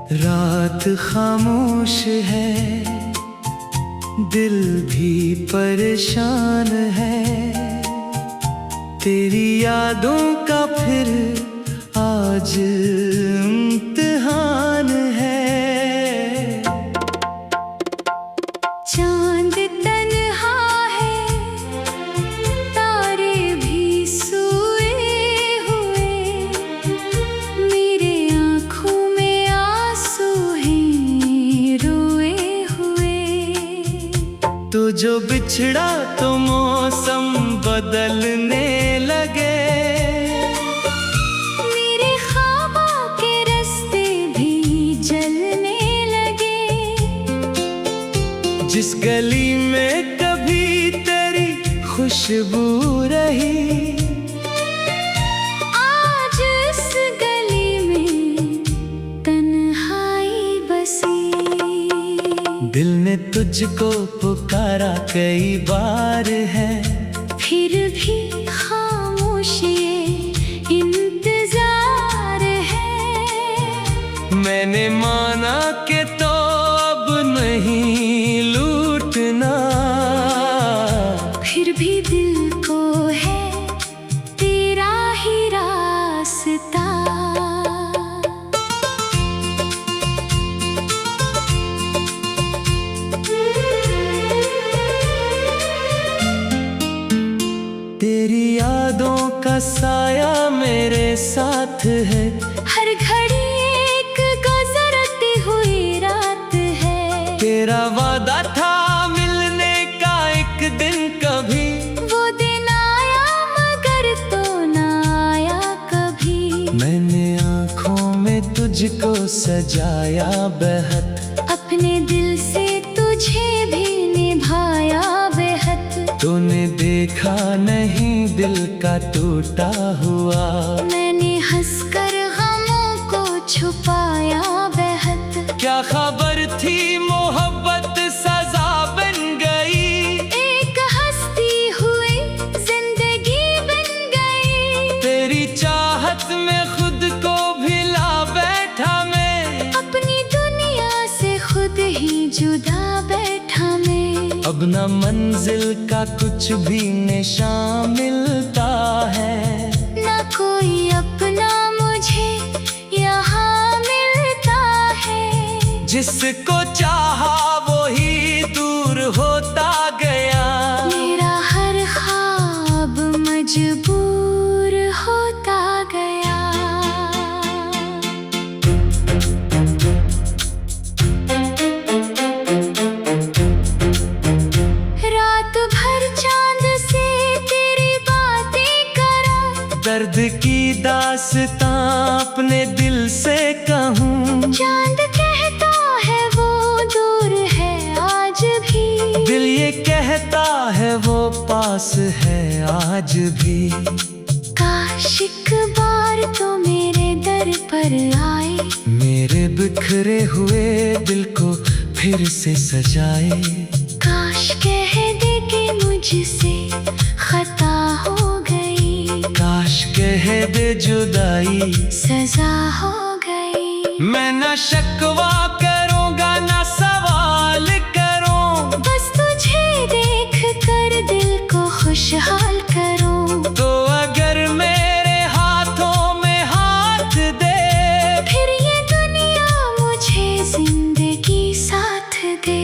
रात खामोश है, दिल भी परेशान है। तेरी यादों का फिर आज इम्तिहान है। चांद तन्हा है, तारे भी सोए हुए, मेरे आँखों में आंसू हैं रोए हुए। तो जो बिछड़ा तो मौसम बदलने लगे, मेरे ख्वाबों के रास्ते भी जलने लगे। जिस गली में कभी तेरी खुशबू रही, आज इस गली में तन्हाई बसी। दिल ने तुझको पुकारा कई बार है, फिर भी खामोश ये इंतजार है। मैंने माना कि तो अब नहीं लूटना, फिर भी दिल को है तेरा ही रास्ता। तेरी यादों का साया मेरे साथ है। हर घड़ी एक गुजरती हुई रात है। तेरा वादा था मिलने का एक दिन कभी, वो दिन आया मगर तो ना आया कभी। मैंने आँखों में तुझको सजाया बेहद, अपने दिल से तुझे भी निभाया बेहद। तूने देखा नहीं दिल का टूटा हुआ, मैंने हंसकर गमों को छुपाया बेहद। क्या खबर थी मोहब्बत सजा बन गई, एक हस्ती हुई जिंदगी बन गई। तेरी चाहत में खुद को भिला बैठा मैं, अपनी दुनिया से खुद ही जुदा बैठा मैं। अब न मंजिल का कुछ भी निशान मिलता है, न कोई अपना मुझे यहाँ मिलता है। जिसको चाहा वो ही दूर होता गया, मेरा हर ख्वाब मजबूर होता गया। रात भर चांद से तेरी बातें करा, दर्द की दास्तां अपने दिल से कहूँ। चांद कहता है वो दूर है आज भी, दिल ये कहता है वो पास है आज भी। काश एक बार तो मेरे दर पर आए, मेरे बिखरे हुए दिल को फिर से सजाए। काश कह दे कि मुझसे खता हो गई, काश कह दे जुदाई सजा हो गई। मैं न शिकवा करूँगा न सवाल करूँ, बस तुझे देख कर दिल को खुशहाल करूं। तो अगर मेरे हाथों में हाथ दे, फिर ये दुनिया मुझे जिंदगी साथ दे।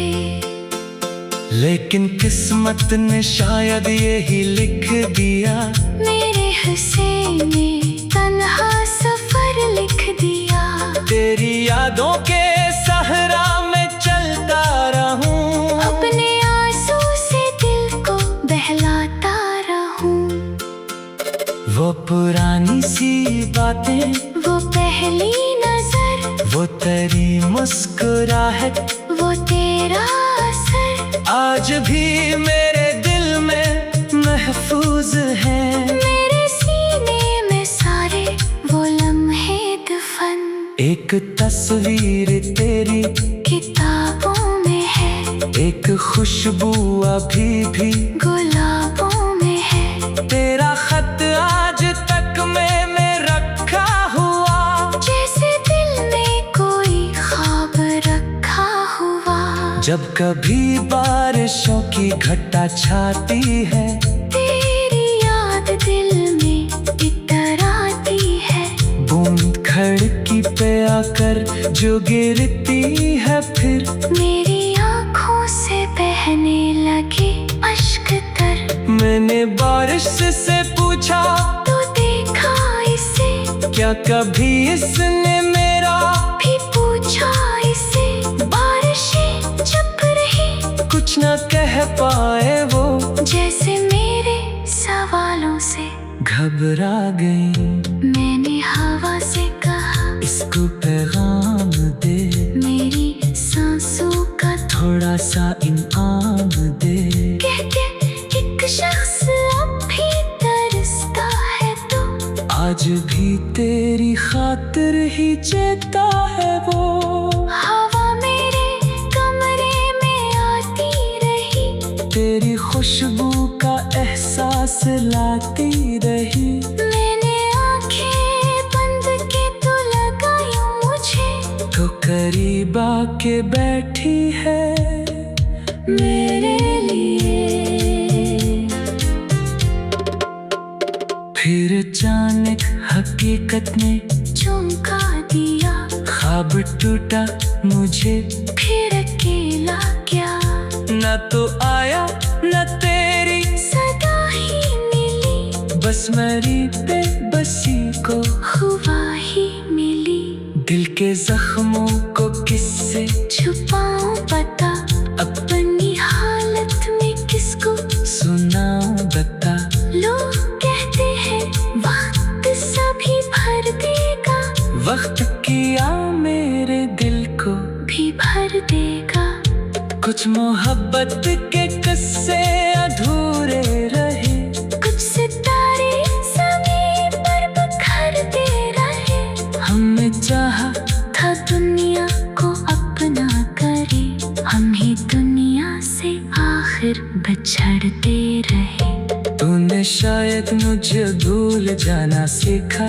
लेकिन किस्मत ने शायद यही लिख दिया, मेरे हुस्न ने तन्हा सफर लिख दिया। तेरी यादों के सहरा में चलता रहूं, अपने आंसू से दिल को बहलाता रहूं। वो पुरानी सी बातें, वो पहली नजर, वो तेरी मुस्कुराहट, वो तेरा असर आज भी मेरे दिल में महफूज है। मेरे सीने में सारे वो लम्हे दफन, एक तस्वीर तेरी किताबों में है, एक खुशबू अभी भी गुलाबों में है। तेरा खत आज तक मैंने रखा हुआ, जैसे दिल में कोई जब कभी बारिशों की घटा छाती है, तेरी याद दिल में इतराती है। बूंद खिड़की पे आकर जो गिरती है, फिर मेरी आँखों से बहने लगे अश्क तर। मैंने बारिश से पूछा, तो देखा इसे, क्या कभी इसने मेरा भी पूछा इसे। बारिशें चुप रही, कुछ न कह पाए वो, जैसे मेरे सवालों से घबरा गई। मैंने हवा से कहा, इसको पैगाम दे, मेरी सांसों का थोड़ा सा इनाम दे। कहते एक शख्स अब भी तरसता है, तो आज भी तेरी खातिर ही चेता है वो। हवा मेरे कमरे में आती रही, तेरी खुशबू का एहसास लाती रही। मैंने आंखें बंद की तो लगा यूं मुझे, तो करीब आके बैठी है मेरे लिए। फिर अचानक हकीकत ने चौंका दिया, ख्वाब टूटा मुझे, फिर अकेला क्या न तो आया न तेरी सदा ही मिली। बस मेरी बेबसी को हुआ ही मिली, दिल के जख्मों को किससे छुपाऊं पता, अपनी हालत में किसको सुनाऊं बता। लोग कहते हैं वक्त सभी भर देगा, वक्त किया मेरे दिल को भी भर देगा। कुछ मोहब्बत के किस्से अधूरे रहे, कुछ सितारे ज़मीं पर बिखरते रहे। हमने चाहा था दुनिया को अपना करे, हम ही दुनिया से आखिर बिछड़ते रहे। तूने शायद मुझे भूल जाना सीखा,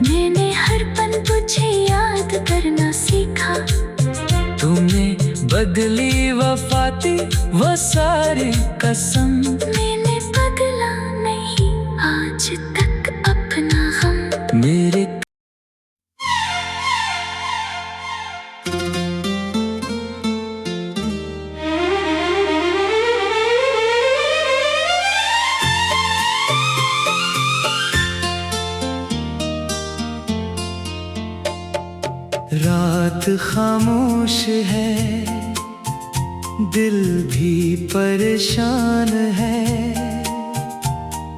मैंने हर पल तुझे याद करना सीखा। तुमने बदली वफाती वो सारी कसम, मैंने बदला नहीं आज तक अपना गम। मेरे रात खामोश है, दिल भी परेशान है।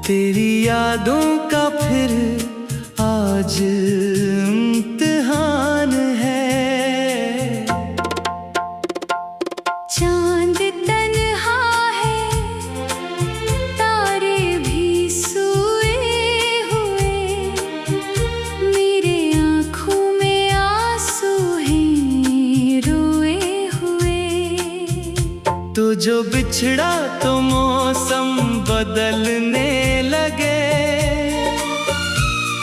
तेरी यादों का फिर आज इम्तिहान है। चांद तन्हा है, तारे भी सोए हुए, मेरे आँखों में आंसू हैं रोए हुए। तो जो बिछड़ा तो मौसम बदलने लगे,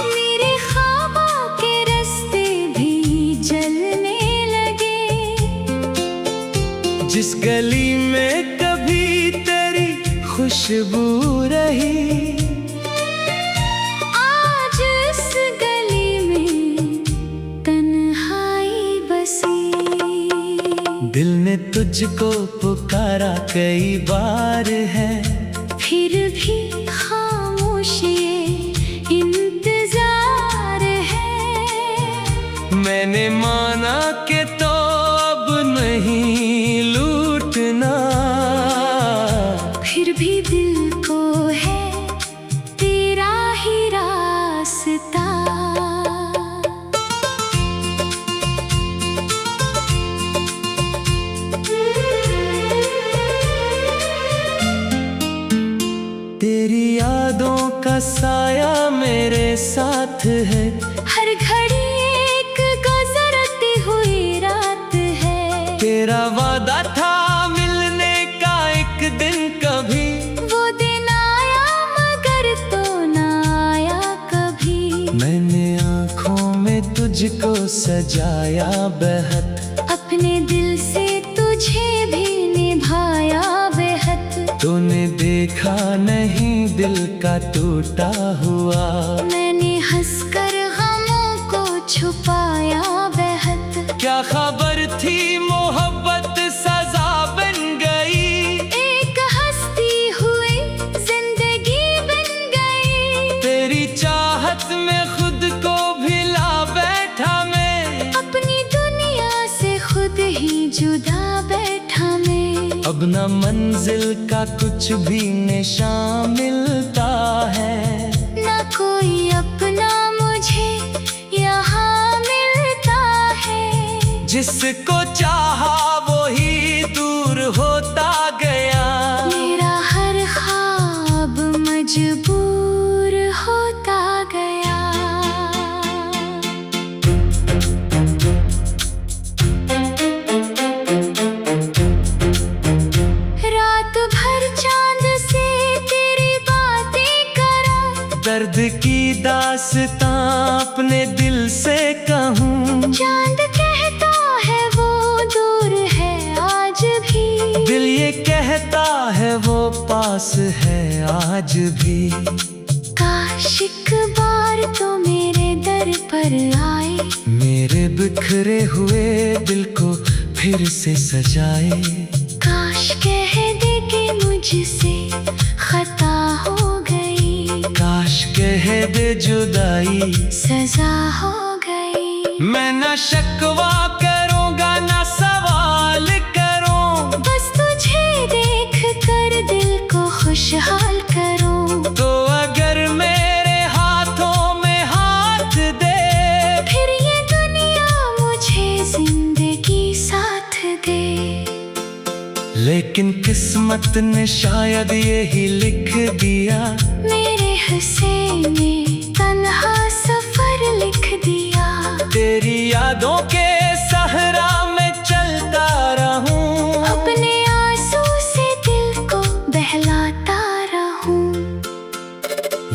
मेरे ख्वाबों के रास्ते भी जलने लगे। जिस गली में कभी तेरी खुशबू रही, आज इस गली में तन्हाई बसी। दिल ने तुझको पुकारा कई बार है, फिर भी खामोश ये इंतजार है। मैंने माना कि तो अब नहीं लूटना, फिर भी दिल को है तेरा ही रास्ता। तेरी यादों का साया मेरे साथ है, हर घड़ी एक गुजरती हुई रात है। तेरा वादा था मिलने का एक दिन कभी, वो दिन आया मगर तो ना आया कभी। मैंने आँखों में तुझको सजाया बेहद, अपने दिल से तुझे तुझे भी निभाया बेहद। तूने देखा नहीं दिल का टूटा हुआ, मैंने हंसकर गमों को छुपाया बेहद। क्या खबर थी मोहब्बत सजा बन गई, एक हस्ती हुई जिंदगी बन गई। तेरी चाहत में खुद को भिला बैठा मैं, अपनी दुनिया से खुद ही जुदा बैठा मैं। अब न मंजिल का कुछ भी निशान मिलता है, न कोई अपना मुझे यहाँ मिलता है। जिसको चाहा वो ही दूर होता गया, मेरा हर ख्वाब मजबूर होता गया। रात भर चांद से तेरी बातें करूं, दर्द की दास्तां अपने दिल से कहूँ। चांद कहता है वो दूर है आज भी, दिल ये कहता है वो पास है आज भी। काश एक बार तो मेरे दर पर आए, मेरे बिखरे हुए दिल को फिर से सजाए। काश कह दे कि मुझसे खता हो गई, काश कह दे जुदाई सजा हो गई। मैं न शिकवा करूँगा न सवाल करूँ, बस तुझे देख कर दिल को खुशहाल करूं। तो अगर मेरे हाथों में हाथ दे, फिर ये दुनिया मुझे जिंदगी साथ दे। लेकिन किस्मत ने शायद यही लिख दिया, मेरे हिस्से में तन्हा सफर लिख दिया। तेरी यादों के सहरा में चलता रहूं, अपने आंसू से दिल को बहलाता रहूं।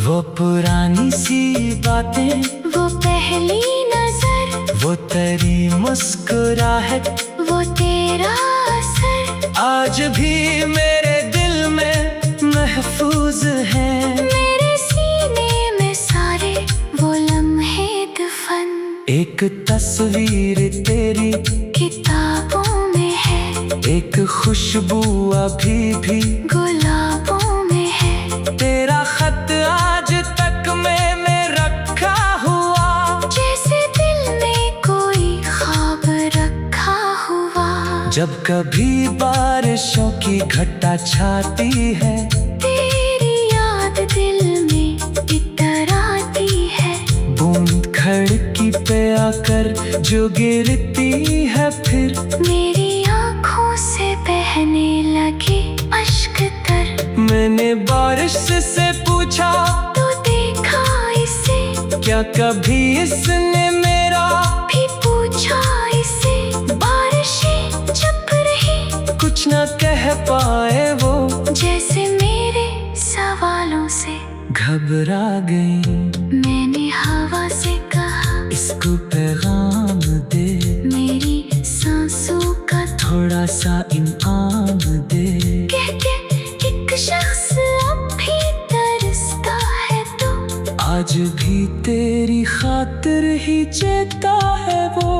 वो पुरानी सी बातें, वो पहली नजर, वो तेरी मुस्कुराहट, वो तेरा असर आज भी मेरे दिल में महफूज है। मेरे सीने में सारे वो लम्हे दफन, एक तस्वीर तेरी किताबों में है, एक खुशबू अभी भी गुलाबों में है। तेरा खत आज तक मैंने रखा हुआ, जैसे दिल में कोई ख्वाब रखा हुआ। जब कभी बारिशों की घटा छाती है, तेरी याद दिल में इतराती है। बूंद खिड़की पे आकर जो गिरती है, फिर मेरी आँखों से बहने लगे अश्क तर। मैंने बारिश से पूछा तो देखा इसे, क्या कभी इसने मेरा भी पूछा इसे। बारिशें चुप रही, कुछ न कह पाए वो, जैसे मेरे सवालों से घबरा गई। मैंने हवा से कहा, इसको पैगाम दे, मेरी सांसों का थोड़ा सा इनाम दे। कहते एक शख्स अब भी तरसता है तो, आज भी तेरी खातिर ही चेता है वो।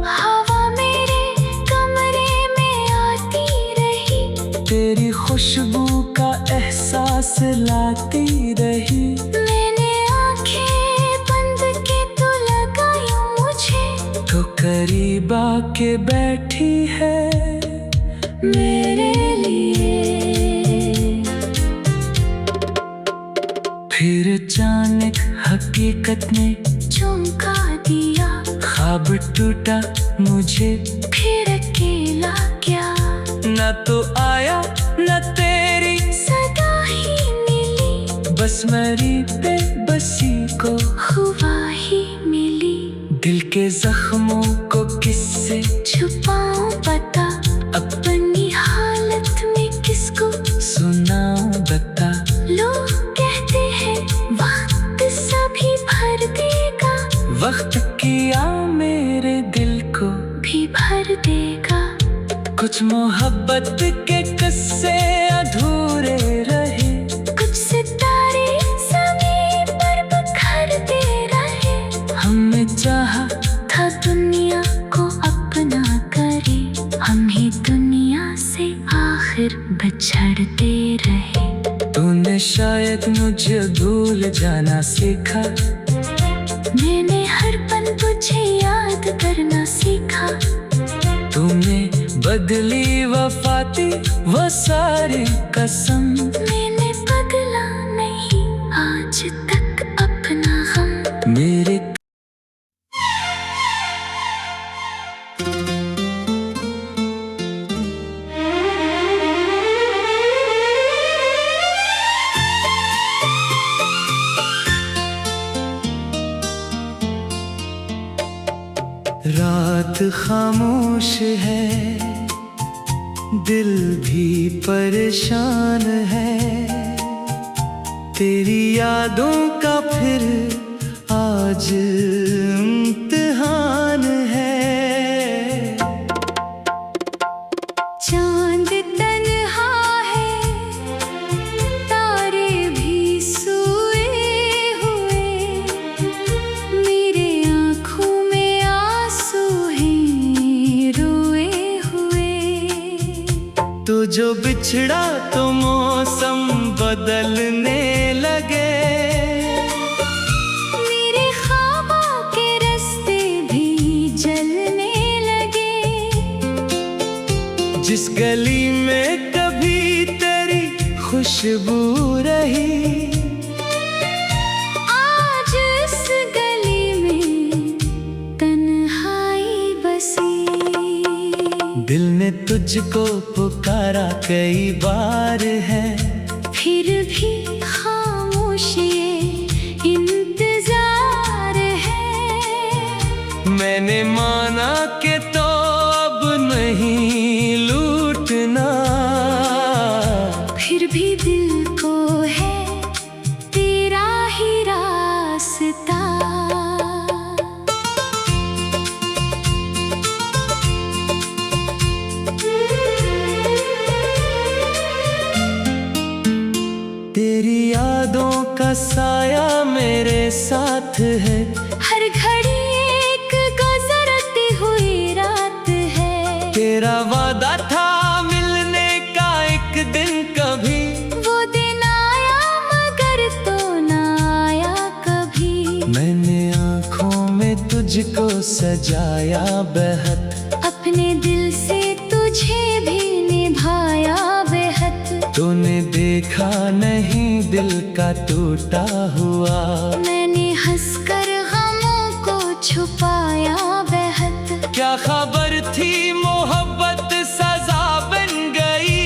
हवा मेरे कमरे में आती रही, तेरी खुशबू का एहसास लाती रही। मैंने आंखें बंद के तो लगाई मुझे, तो करीब आके बैठी है मेरे लिए। फिर अचानक हकीकत ने चौंका दिया, ख्वाब टूटा मुझे फिर अकेला क्या। न तो आया न तेरी सदा ही मिली, बस मेरी बेबसी को हुआ ही मिली। दिल के जख्मों को किससे छुपाऊं पता, अपनी हालत में किसको सुनाऊं बता। लोग कहते हैं वक्त सभी भर देगा, वक्त किया मेरे दिल को भी भर देगा। कुछ मोहब्बत के किस्से अधूरे रहे, कुछ सितारे ज़मीन पर बिखरते रहे। हमने चाहा था दुनिया को अपना करे, हम ही दुनिया से आखिर बिछड़ते रहे। तूने शायद मुझे भूल जाना सीखा, मैंने हर पल तुझे याद करना सीखा। तूने बदली वफाती वो सारी कसम, मैंने बदला नहीं आज तक अपना गम। मेरे रात खामोश है, दिल भी परेशान है, तेरी यादों का फिर आज इम्तिहान है। चांद तन्हा है, तारे भी सोए हुए, मेरे आँखों में आंसू हैं रोए हुए। तो जो बिछड़ा तो मौसम बदलने लगे, मेरे ख्वाबों के रास्ते भी जलने लगे। जिस गली में कभी तेरी खुशबू रही, आज इस गली में तन्हाई बसी। दिल ने तुझको पुकारा कई बार है, फिर भी खामोश ये इंतजार है। मैंने माना कि तो अब नहीं लूटना, फिर भी दिल को है तेरा ही रास्ता। तेरी यादों का साया मेरे साथ है, हर घड़ी एक गुजरती हुई रात है। तेरा वादा था मिलने का एक दिन कभी, वो दिन आया मगर तो ना आया कभी। मैंने आँखों में तुझको सजाया बेहद, अपने दिल से तुझे भी निभाया बेहद। तूने देखा नहीं दिल का टूटा हुआ, मैंने हंसकर गमों को छुपाया बेहद। क्या खबर थी मोहब्बत सजा बन गई,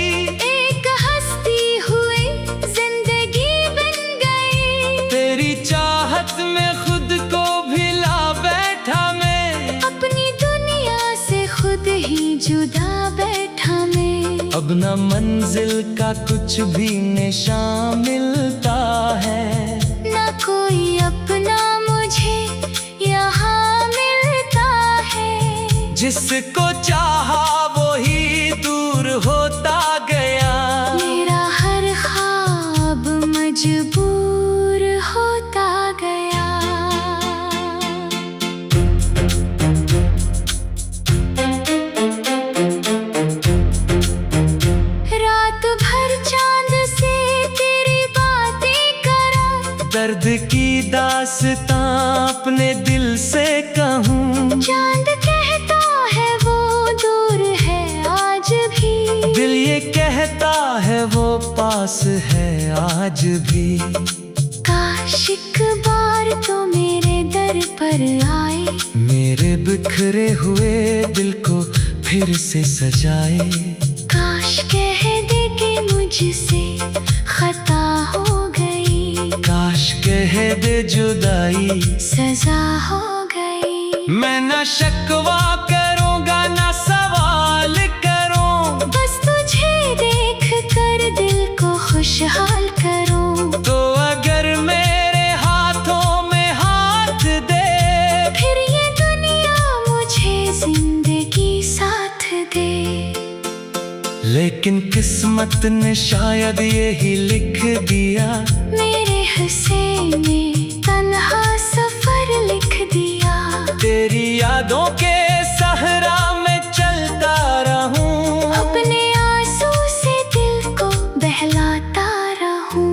एक हस्ती हुई जिंदगी बन गई। तेरी चाहत में खुद को भिला बैठा मैं, अपनी दुनिया से खुद ही जुदा बैठा मैं। अब न मंजिल का कुछ भी निशान मिलता है, ना कोई अपना मुझे यहाँ मिलता है। जिसको चाहा वो ही दूर होता गया, मेरा हर ख्वाब मजबूर होता गया। रात भर चांद से तेरी बातें करा, दर्द की दास्तां अपने दिल से कहूँ। चांद कहता है वो दूर है आज भी, दिल ये कहता है वो पास है आज भी। काश एक बार तो मेरे दर पर आए, मेरे बिखरे हुए दिल को फिर से सजाए। काश कह दे कि मुझसे खता हो गई, काश कह दे जुदाई सजा हो गई। मैं ना शिकवा करूँगा ना सवाल करूँ, बस तुझे देख कर दिल को खुशहाल करूं। तो अगर मेरे हाथों में हाथ दे, फिर ये दुनिया मुझे जिंदगी साथ दे। लेकिन किस्मत ने शायद यही लिख दिया, मेरे हिस्से में तन्हा सफर लिख दिया। तेरी यादों के सहरा में चलता रहूं, अपने आंसू से दिल को बहलाता रहूं।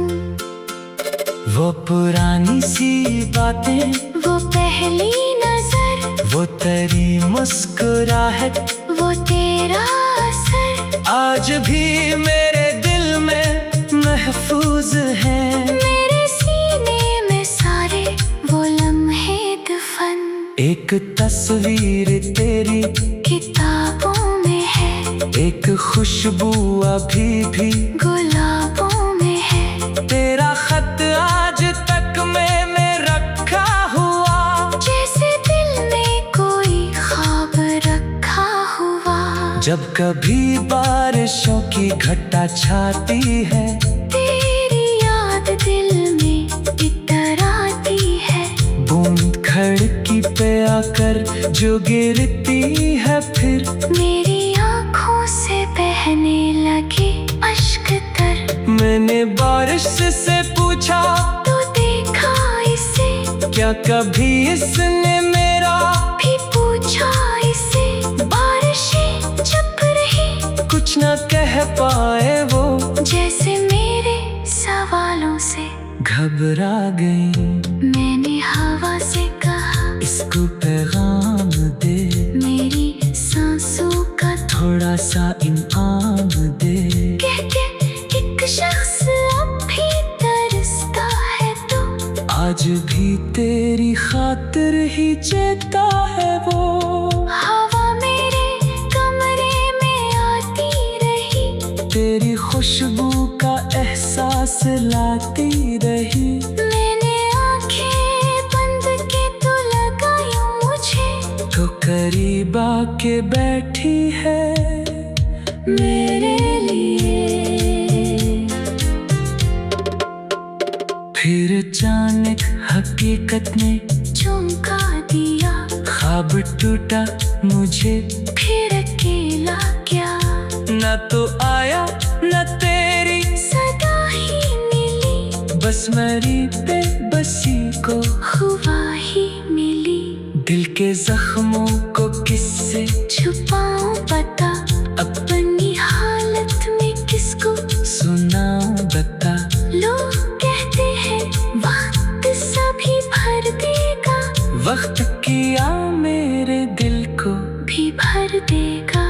वो पुरानी सी बातें, वो पहली नजर, वो तेरी मुस्कुराहट, वो तेरा असर आज भी मेरे दिल में महफूज है। मेरे सीने में सारे वो लम्हे दफन, एक तस्वीर तेरी किताबों में है, एक खुशबू अभी भी गुलाबों में है। तेरा खत आज तक मैंने रखा हुआ, जैसे दिल में कोई ख्वाब रखा हुआ। जब कभी बारिशों की घटा छाती है, तेरी याद दिल में इतराती है। बूंद खिड़की पे आकर जो गिरती है, फिर मेरी आँखों से बहने लगे अश्क तर। मैंने बारिश से पूछा, तो देखा इसे, क्या कभी इसने मेरा भी पूछा इसे। बारिशें चुप रही, कुछ न कह पाए वो, जैसे मेरे सवालों से घबरा गई। मैंने हवा से कहा, इसको पैगाम दे, मेरी सांसों का थोड़ा सा इनाम दे। कह के एक शख्स अब भी तरसता है, तो आज भी तेरी खातिर ही चेता है वो। हवा मेरे कमरे में आती रही, तेरी खुशबू का एहसास लाती रही। मैंने आंखें बंद के तो लगाई मुझे, तो करीब आके बैठी है मेरे लिए। फिर अचानक हकीकत ने झुमका दिया। ख्वाब टूटा मुझे, फिर अकेला क्या, न तो आया न तेरी सदा ही मिली। बस मेरी बेबसी को हुआ ही मिली। दिल के जख्मों को किससे छुपाऊं पता, अपनी हालत में किसको सुनाऊं बता। लोग कहते हैं वक्त सभी भर देगा, वक्त किया मेरे दिल को भी भर देगा।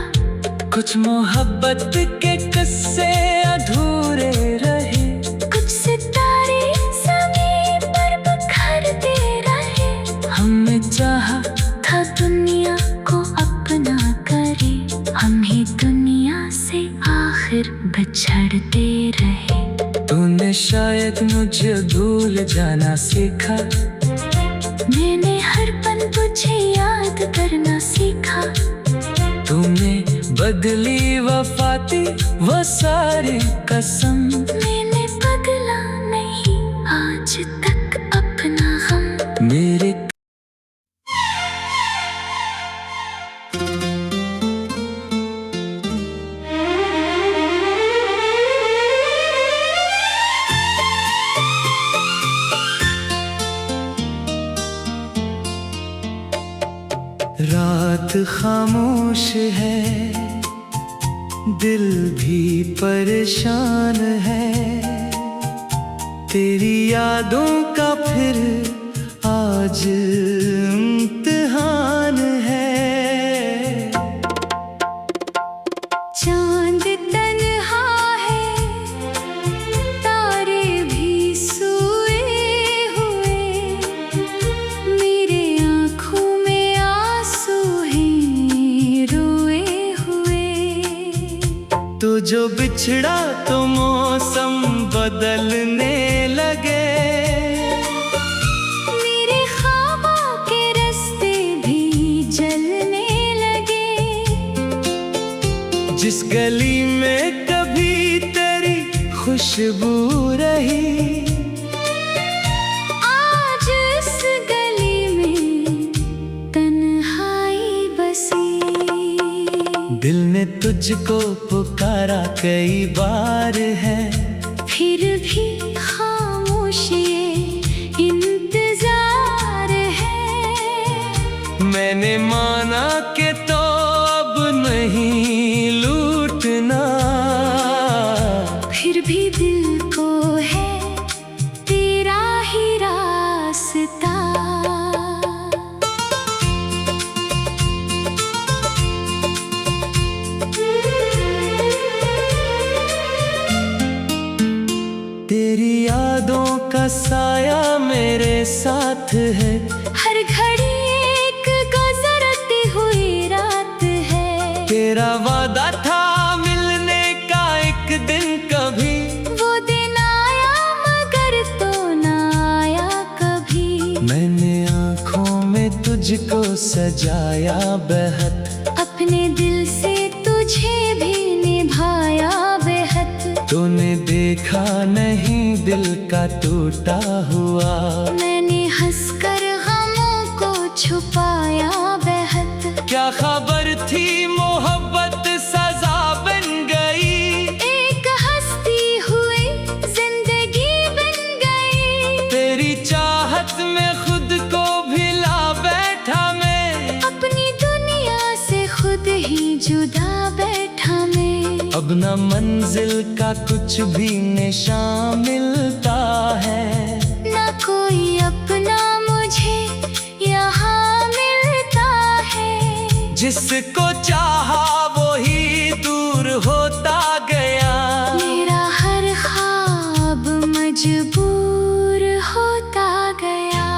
कुछ मोहब्बत के किस्से अधूरे रहे, कुछ सितारे ज़मीन पर बिखरते रहे। हमने चाहा था दुनिया को अपना करे, हम ही दुनिया से आखिर बिछड़ते रहे। तूने शायद मुझे भूल जाना सीखा, मैंने हर पल तुझे याद करना सीखा। तूने बदली वफाती वो सारी कसम, मैंने बदला नहीं आज तक अपना गम। मेरे रात खामोश है, दिल भी परेशान है। तेरी यादों का फिर आज इम्तिहान है। चांद तन्हा है, तारे भी सोए हुए, मेरे आँखों में आंसू हैं रोए हुए। तो जो बिछड़ा तो मौसम बदलने लगे, मेरे ख्वाबों के रास्ते भी जलने लगे। जिस गली में कभी तेरी खुशबू रही, आज इस गली में तन्हाई बसी। दिल ने तुझको पुकारा कई बार है, फिर भी खामोश ये इंतजार है। मैंने माना कि तो अब नहीं लूटना, फिर भी दिल को है तेरा ही रास्ता। तेरी यादों का साया मेरे साथ है, हर घड़ी एक गुजरती हुई रात है। तेरा वादा था मिलने का एक दिन कभी, वो दिन आया मगर तो ना आया कभी। मैंने आँखों में तुझको सजाया बेहद, अपने दिल से तुझे भी निभाया बेहद। तूने देखा नहीं दिल का टूटा हुआ, मैंने हंसकर गमों को छुपाया बेहद। क्या खबर थी मोहब्बत सजा बन गई, एक हस्ती हुई जिंदगी बन गई। तेरी चाहत में खुद को भिला बैठा मैं, अपनी दुनिया से खुद ही जुदा बैठा मैं। अब न मंजिल का कुछ भी निशान मिलता है, ना कोई अपना मुझे यहाँ मिलता है। जिसको चाहा वो ही दूर होता गया, मेरा हर ख्वाब मजबूर होता गया।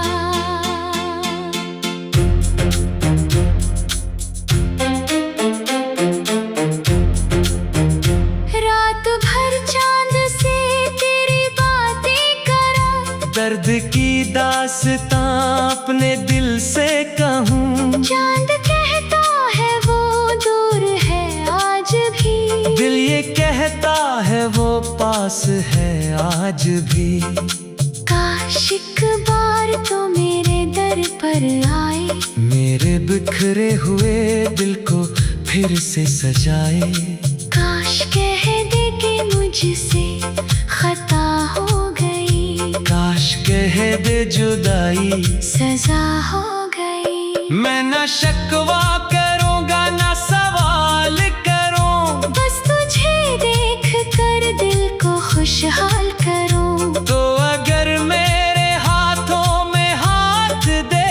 रात भर चांद से तेरी बातें करा, दर्द की दास्तां अपने दिल से कहूँ। चांद कहता है वो दूर है आज भी, दिल ये कहता है वो पास है आज भी। काश एक बार तो मेरे दर पर आए, मेरे बिखरे हुए दिल को फिर से सजाए। काश कह दे कि मुझसे खता हो गई, काश कह दे जुदाई सजा हो गई। मैं न शिकवा करूँगा न सवाल करूँ, बस तुझे देख कर दिल को खुशहाल करूं। तो अगर मेरे हाथों में हाथ दे,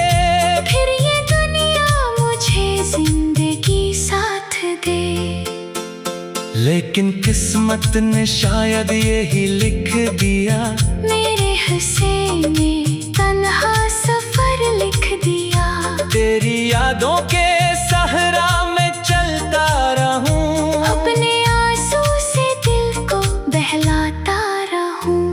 फिर ये दुनिया मुझे जिंदगी साथ दे। लेकिन किस्मत ने शायद यही लिख दिया, मेरे हिस्से में तन्हा सफर लिख दिया। तेरी यादों के सहरा में चलता रहूं, अपने आंसू से दिल को बहलाता रहूं।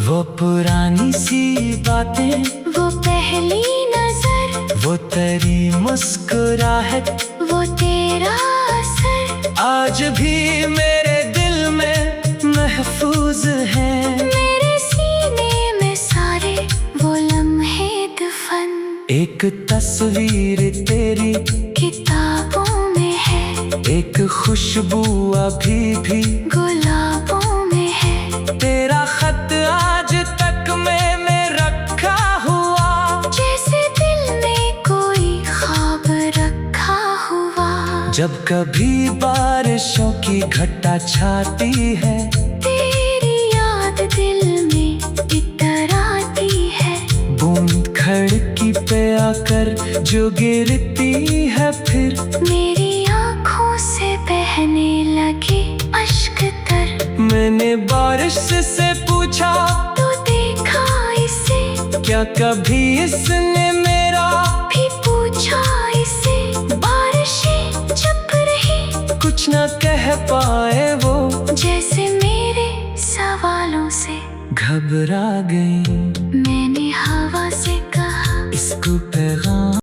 वो पुरानी सी बातें, वो पहली नजर, वो तेरी मुस्कुराहट, वो तेरा असर आज भी मेरे दिल में महफूज है। मेरे सीने में सारे वो लम्हे दफन, एक तस्वीर तेरी किताबों में है, एक खुशबू अभी भी गुलाबों में है। तेरा खत आज तक मैंने रखा हुआ, जैसे दिल में कोई ख्वाब रखा हुआ। जब कभी बारिशों की घटा छाती है, तेरी याद दिल में इतराती है। बूंद खिड़की पे आकर जो गिरती है, फिर मेरी आँखों से बहने लगे अश्क तर। मैंने बारिश से पूछा, तू देखा इसे, क्या कभी इसने मेरा भी पूछा इसे। बारिशें चुप रही, कुछ न कह पाए वो, जैसे मेरे सवालों से घबरा गई। मैंने हवा से कहा, इसको पैगाम